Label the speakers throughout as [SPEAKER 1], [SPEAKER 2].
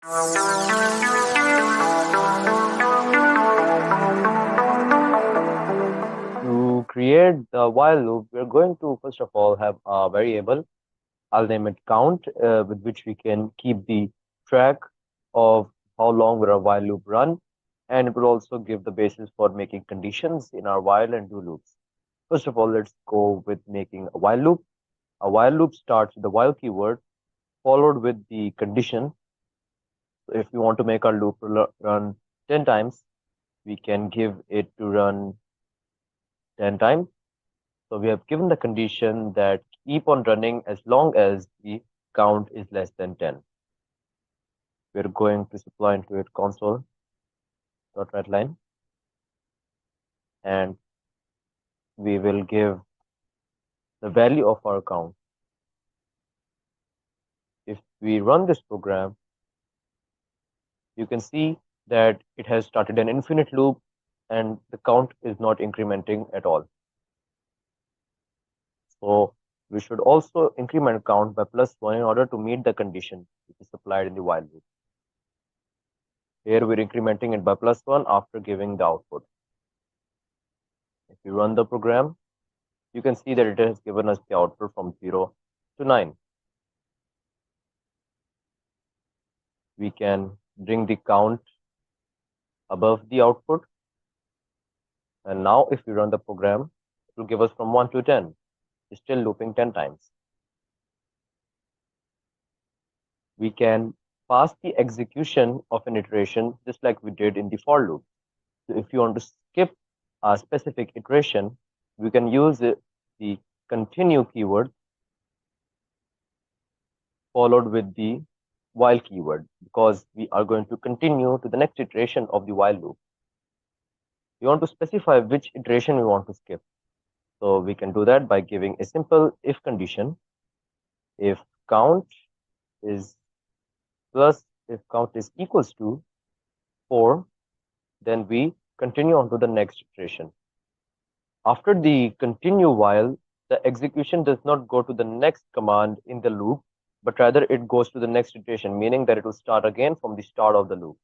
[SPEAKER 1] To create the while loop, we're going to first of all have a variable. I'll name it count, with which we can keep the track of how long will our while loop run, and it will also give the basis for making conditions in our while and do loops. First of all, let's go with making a while loop. A while loop starts with the while keyword followed with the condition. So if we want to make our loop run 10 times, we can give it to run 10 times. So we have given the condition that keep on running as long as the count is less than 10. We're going to supply into it console.writeLine, and we will give the value of our count. If we run this program, you can see that it has started an infinite loop and the count is not incrementing at all. So we should also increment count by +1 in order to meet the condition which is supplied in the while loop. Here we're incrementing it by +1 after giving the output. If you run the program, you can see that it has given us the output from 0 to 9. We can bring the count above the output. And now if we run the program, it will give us from 1 to 10. It's still looping 10 times. We can pass the execution of an iteration just like we did in the for loop. So if you want to skip a specific iteration, we can use the continue keyword followed with the while keyword, because we are going to continue to the next iteration of the while loop. We want to specify which iteration we want to skip. So we can do that by giving a simple if condition. If count is equals to 4, then we continue on to the next iteration. After the continue while, the execution does not go to the next command in the loop, but rather it goes to the next iteration, meaning that it will start again from the start of the loop.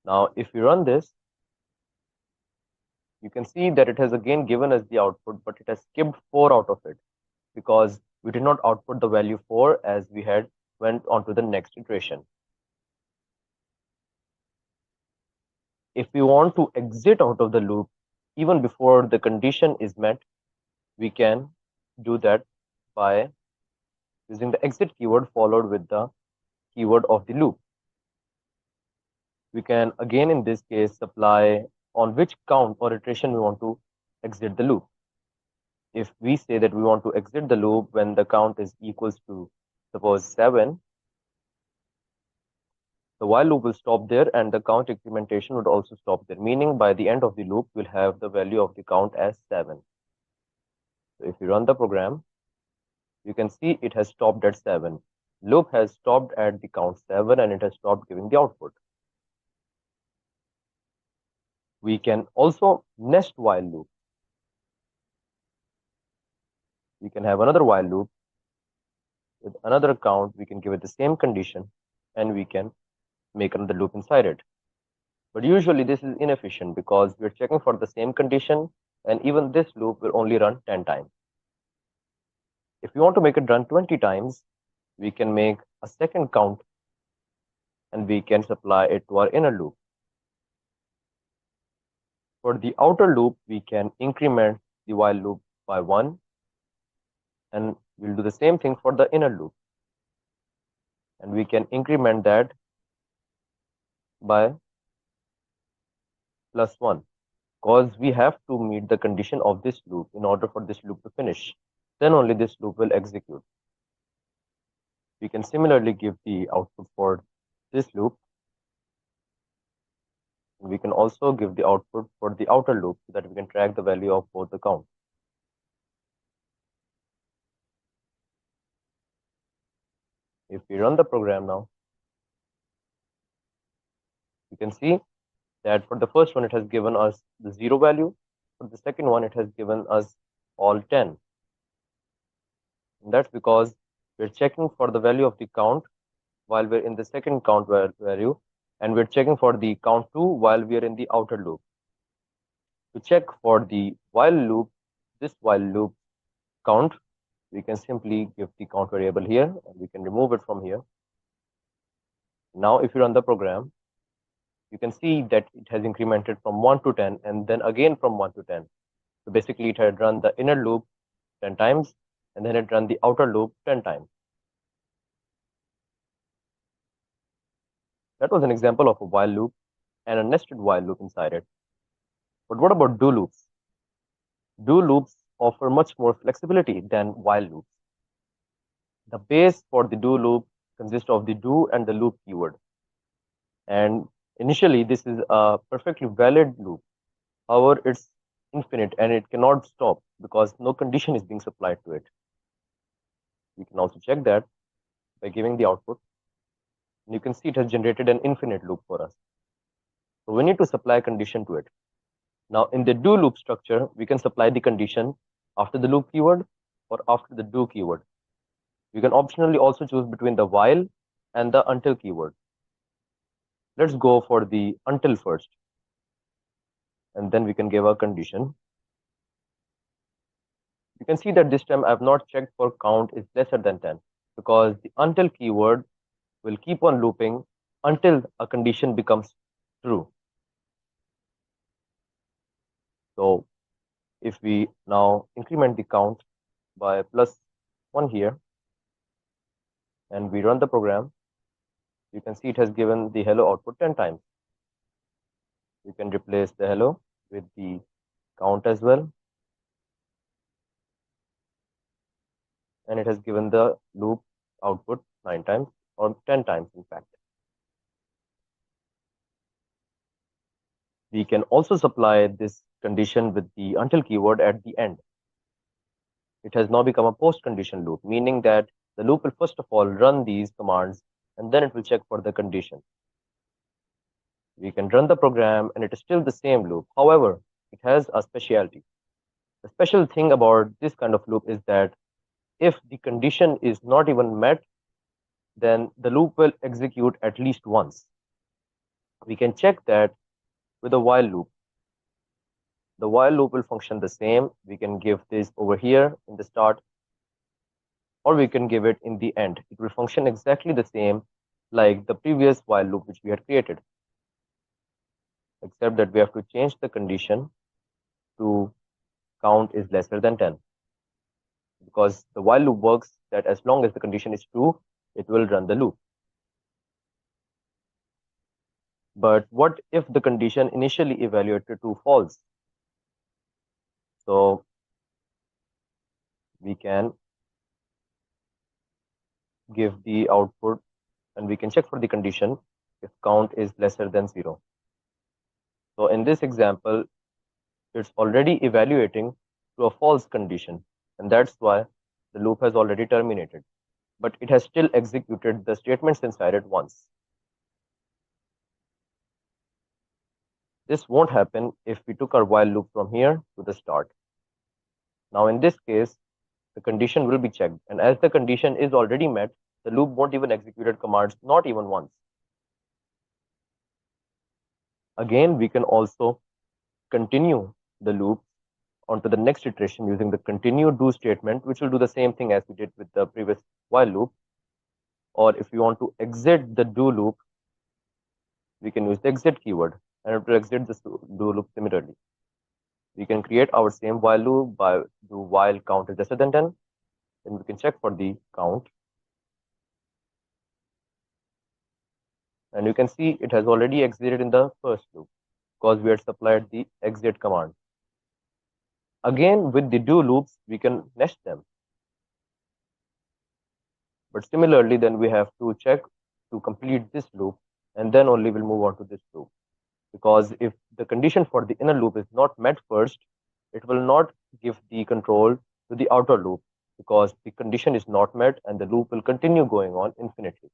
[SPEAKER 1] Now, if we run this, you can see that it has again given us the output, but it has skipped 4 out of it because we did not output the value 4 as we had went on to the next iteration. If we want to exit out of the loop even before the condition is met, we can do that by using the exit keyword followed with the keyword of the loop. We can again in this case supply on which count or iteration we want to exit the loop. If we say that we want to exit the loop when the count is equals to suppose 7, the while loop will stop there and the count incrementation would also stop there, meaning by the end of the loop we'll have the value of the count as 7. So if you run the program, you can see it has stopped at 7. Loop has stopped at the count 7 and it has stopped giving the output. We can also nest while loop. We can have another while loop with another count. We can give it the same condition and we can make another loop inside it. But usually this is inefficient because we're checking for the same condition and even this loop will only run 10 times. If we want to make it run 20 times, we can make a second count and we can supply it to our inner loop. For the outer loop, we can increment the while loop by 1 and we'll do the same thing for the inner loop. And we can increment that by +1 because we have to meet the condition of this loop in order for this loop to finish. Then only this loop will execute. We can similarly give the output for this loop. We can also give the output for the outer loop so that we can track the value of both the counts. If we run the program now, you can see that for the first one, it has given us the 0 value. For the second one, it has given us all 10. And that's because we're checking for the value of the count while we're in the second count value, and we're checking for the count 2 while we're in the outer loop. To check for the while loop, this while loop count, we can simply give the count variable here, and we can remove it from here. Now, if you run the program, you can see that it has incremented from 1 to 10 and then again from 1 to 10. So basically, it had run the inner loop 10 times and then it run the outer loop 10 times. That was an example of a while loop and a nested while loop inside it. But what about do loops? Do loops offer much more flexibility than while loops. The base for the do loop consists of the do and the loop keyword. And initially, this is a perfectly valid loop. However, it's infinite and it cannot stop because no condition is being supplied to it. We can also check that by giving the output. And you can see it has generated an infinite loop for us. So we need to supply a condition to it. Now, in the do loop structure, we can supply the condition after the loop keyword or after the do keyword. You can optionally also choose between the while and the until keyword. Let's go for the until first. And then we can give a condition. You can see that this time I have not checked for count is lesser than 10 because the until keyword will keep on looping until a condition becomes true. So if we now increment the count by +1 here and we run the program, you can see it has given the hello output 10 times. You can replace the hello with the count as well. And it has given the loop output 9 times or 10 times in fact. We can also supply this condition with the until keyword at the end. It has now become a post condition loop, meaning that the loop will first of all run these commands and then it will check for the condition. We can run the program and it is still the same loop. However, it has a specialty. The special thing about this kind of loop is that if the condition is not even met, then the loop will execute at least once. We can check that with a while loop. The while loop will function the same. We can give this over here in the start, or we can give it in the end. It will function exactly the same like the previous while loop which we had created, except that we have to change the condition to count is lesser than 10. Because the while loop works that as long as the condition is true, it will run the loop. But what if the condition initially evaluated to false? So we can give the output and we can check for the condition if count is lesser than 0. So in this example, it's already evaluating to a false condition, and that's why the loop has already terminated. But it has still executed the statements inside it once. This won't happen if we took our while loop from here to the start. Now in this case, the condition will be checked, and as the condition is already met, the loop won't even execute commands, not even once. Again, we can also continue the loop onto the next iteration using the continue do statement, which will do the same thing as we did with the previous while loop. Or if we want to exit the do loop, we can use the exit keyword and it will exit this do loop similarly. We can create our same while loop by do while count is lesser than 10. Then we can check for the count. And you can see it has already exited in the first loop because we had supplied the exit command. Again, with the do loops, we can nest them. But similarly, then we have to check to complete this loop, and then only we'll move on to this loop. Because if the condition for the inner loop is not met first, it will not give the control to the outer loop because the condition is not met and the loop will continue going on infinitely.